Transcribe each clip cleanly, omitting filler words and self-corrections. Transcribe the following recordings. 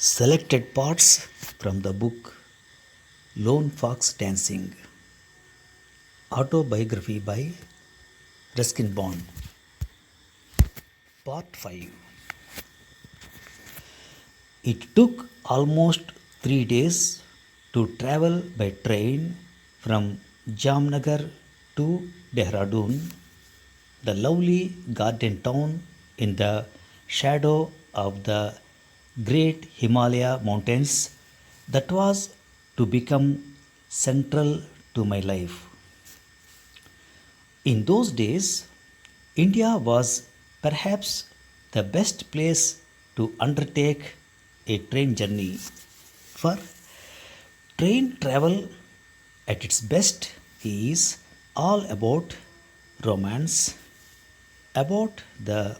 Selected parts from the book Lone Fox Dancing, autobiography by Ruskin Bond. Part 5. It took almost 3 days to travel by train from Jamnagar to Dehradun, the lovely garden town in the shadow of the great Himalaya mountains that was to become central to my life. In those days, India was perhaps the best place to undertake a train journey, for train travel at its best is all about romance, about the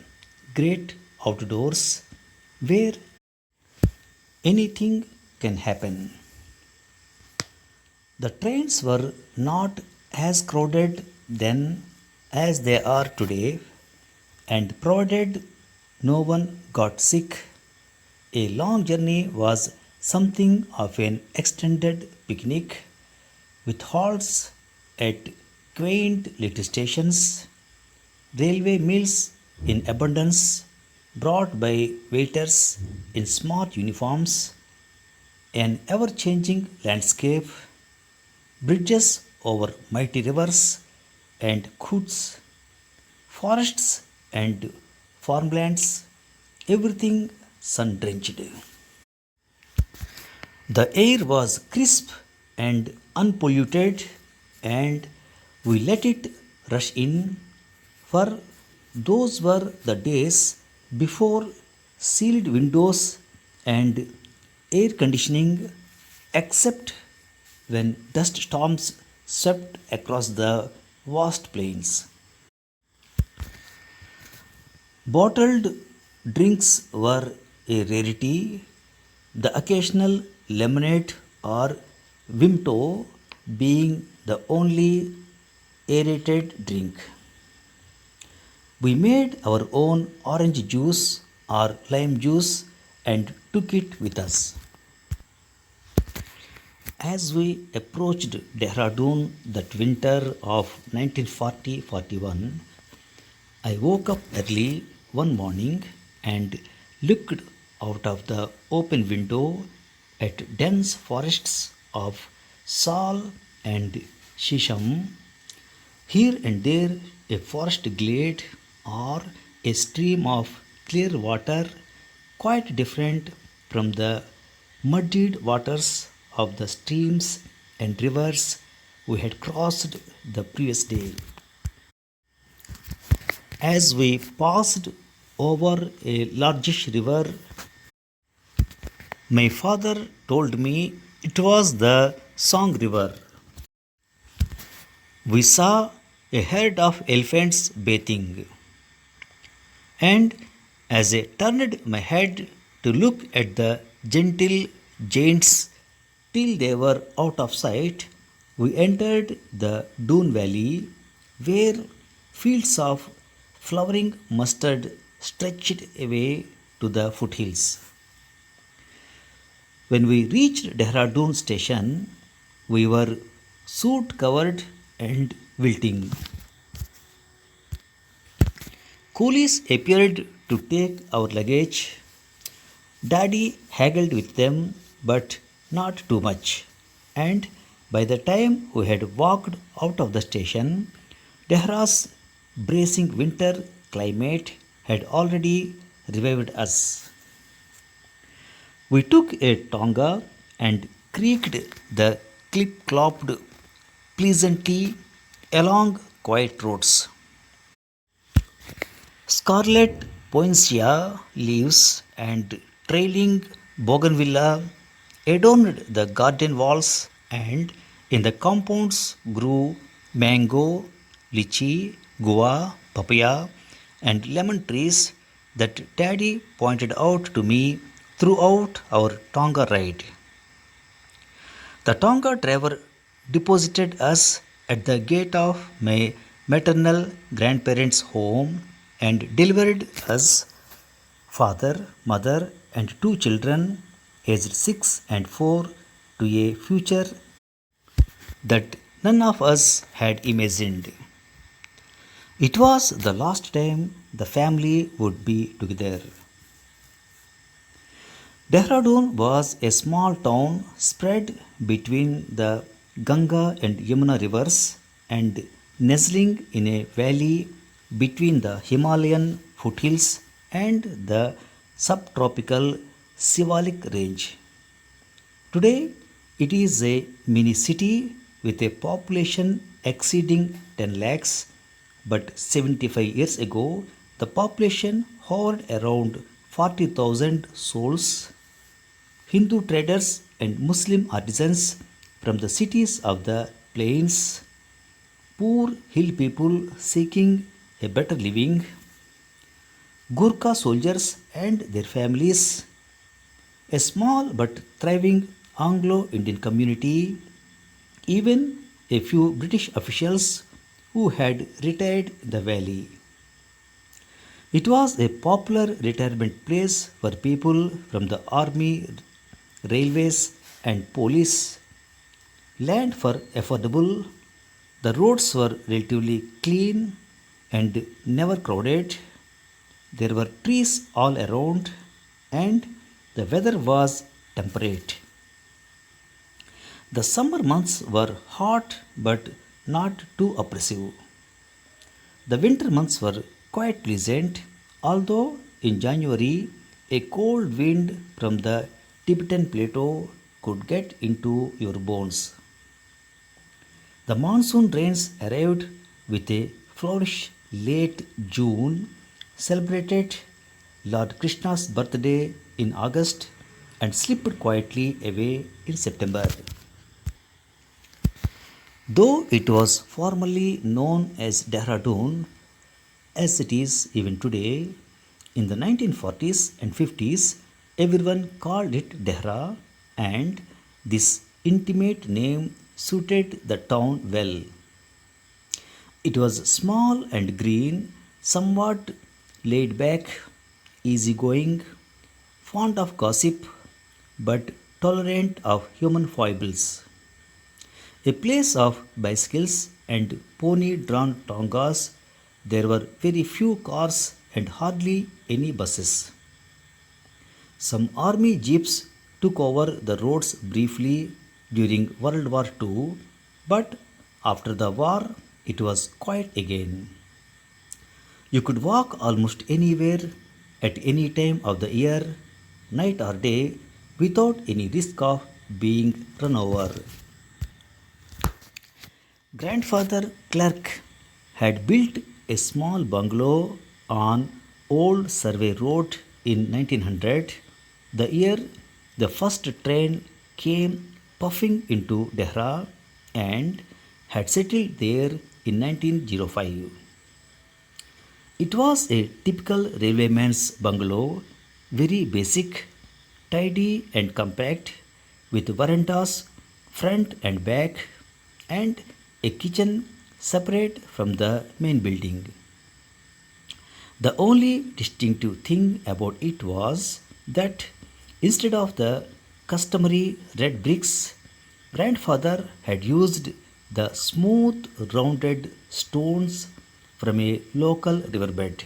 great outdoors where anything can happen. The trains were not as crowded then as they are today, and provided no one got sick, a long journey was something of an extended picnic with halts at quaint little stations, railway meals in abundance brought by waiters in smart uniforms, an ever changing landscape, bridges over mighty rivers and khoods, forests and farmlands, everything sun drenched. The air was crisp and unpolluted, and we let it rush in, for those were the days before sealed windows and air conditioning, except when dust storms swept across the vast plains. Bottled drinks were a rarity, the occasional lemonade or Vimto being the only aerated drink. We made our own orange juice or lime juice and took it with us. As we approached Dehradun that winter of 1940-41, I woke up early one morning and looked out of the open window at dense forests of sal and shisham, here and there a forest glade or a stream of clear water quite different from the muddied waters of the streams and rivers we had crossed the previous day. As we passed over a largish river, my father told me it was the Song River. We saw a herd of elephants bathing, and as I turned my head to look at the gentle giants till they were out of sight, we entered the Doon Valley, where fields of flowering mustard stretched away to the foothills. When we reached Dehradun station, we were soot covered and wilting. Coolies appeared to take our luggage. Daddy haggled with them, but not too much, and by the time we had walked out of the station, Dehra's bracing winter climate had already revived us. We took a tonga and creaked the clip-clopped pleasantly along quiet roads. Scarlet poinsettia leaves and trailing bougainvillea adorned the garden walls, and in the compounds grew mango, lychee, guava, papaya, and lemon trees that Daddy pointed out to me throughout our Tonga ride. The Tonga driver deposited us at the gate of my maternal grandparents' home and delivered us, father, mother, and two children, aged 6 and 4, to a future that none of us had imagined. It was the last time the family would be together. Dehradun was a small town spread between the Ganga and Yamuna rivers and nestling in a valley between the Himalayan foothills and the subtropical Sivalik range. Today, it is a mini city with a population exceeding 10 lakhs, but 75 years ago, the population hovered around 40,000 souls. Hindu traders and Muslim artisans from the cities of the plains, poor hill people seeking a better living, Gurkha soldiers and their families, a small but thriving Anglo Indian community, even a few British officials who had retired in the valley. It was a popular retirement place for people from the army, railways, and police. Land were affordable, the roads were relatively clean and never crowded. There were trees all around, and the weather was temperate. The summer months were hot but not too oppressive. The winter months were quite pleasant, although in January a cold wind from the Tibetan plateau could get into your bones. The monsoon rains arrived with a flourish late June, celebrated Lord Krishna's birthday in August, and slipped quietly away in September. Though it was formerly known as Dehradun, as it is even today, in the 1940s and 50s, everyone called it Dehra, and this intimate name suited the town well. It was small and green, somewhat laid back, easygoing, fond of gossip, but tolerant of human foibles. A place of bicycles and pony drawn tongas, there were very few cars and hardly any buses. Some army jeeps took over the roads briefly during World War II, but after the war it was quiet again. You could walk almost anywhere at any time of the year, night or day, without any risk of being run over. Grandfather Clark had built a small bungalow on Old Survey Road in 1900, the year the first train came puffing into Dehra, and had settled there in 1905. It was a typical railwayman's bungalow, very basic, tidy and compact, with verandas front and back, and a kitchen separate from the main building. The only distinctive thing about it was that instead of the customary red bricks, grandfather had used the smooth rounded stones from a local riverbed.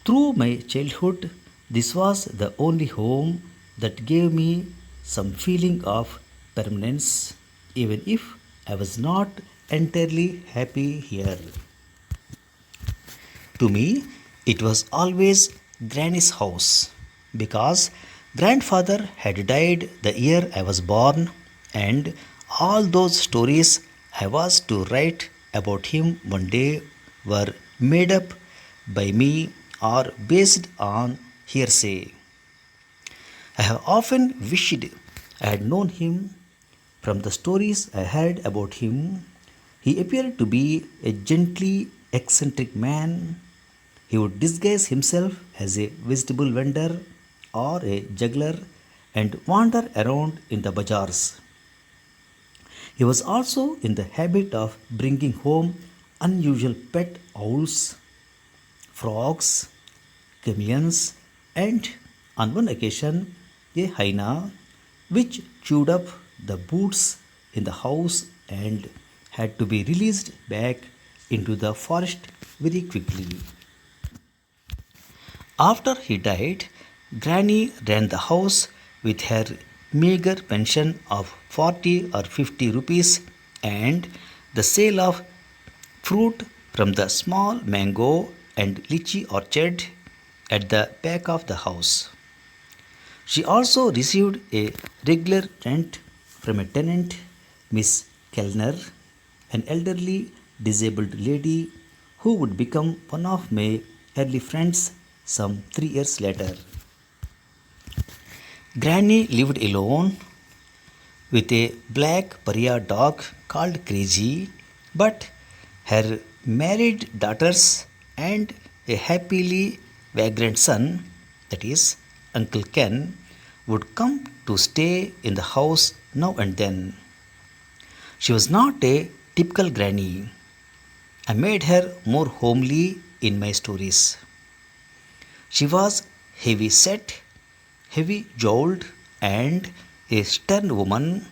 Through my childhood, this was the only home that gave me some feeling of permanence, even if I was not entirely happy here. To me, it was always Granny's house because grandfather had died the year I was born, and all those stories I was to write about him one day were made up by me or based on hearsay. I have often wished I had known him. From the stories I heard about him, he appeared to be a gently eccentric man. He would disguise himself as a vegetable vendor or a juggler and wander around in the bazaars. He was also in the habit of bringing home unusual pet owls, frogs, chameleons, and on one occasion a hyena which chewed up the boots in the house and had to be released back into the forest very quickly. After he died, Granny ran the house with her meager pension of 40 or 50 rupees and the sale of fruit from the small mango and lychee orchard at the back of the house. She also received a regular rent from a tenant, Miss Kellner, an elderly disabled lady who would become one of my early friends some 3 years later. Granny lived alone with a black pariah dog called Crazy, but her married daughters and a happily vagrant son, that is, Uncle Ken, would come to stay in the house now and then. She was not a typical granny. I made her more homely in my stories. She was heavy set, heavy jowled, and a stern woman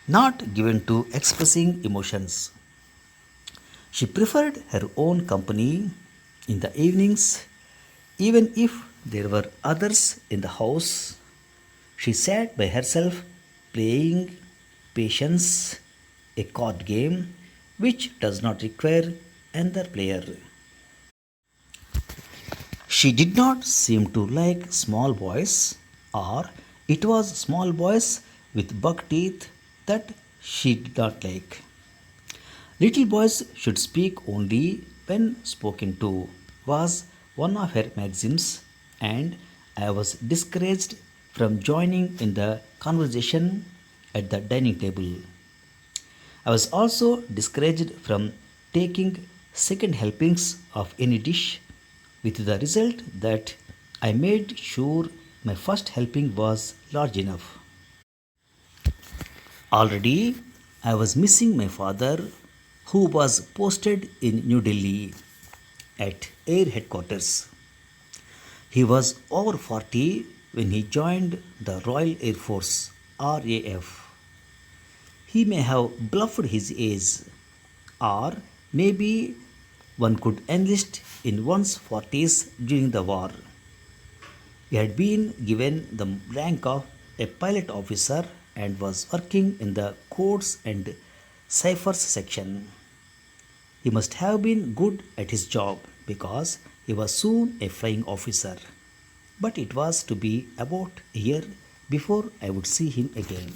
not given to expressing emotions. She preferred her own company in the evenings, even if there were others in the house. She sat by herself playing patience, a card game which does not require another player. She did not seem to like small boys, or it was small boys with buck teeth that she did not like. Little boys should speak only when spoken to, was one of her maxims, and I was discouraged from joining in the conversation at the dining table. I was also discouraged from taking second helpings of any dish, with the result that I made sure my first helping was large enough. Already, I was missing my father, who was posted in New Delhi at Air Headquarters. He was over 40 when he joined the Royal Air Force RAF. He may have bluffed his age, or maybe one could enlist in one's 40s during the war. He had been given the rank of a pilot officer and was working in the codes and ciphers section. He must have been good at his job because he was soon a flying officer. But it was to be about a year before I would see him again.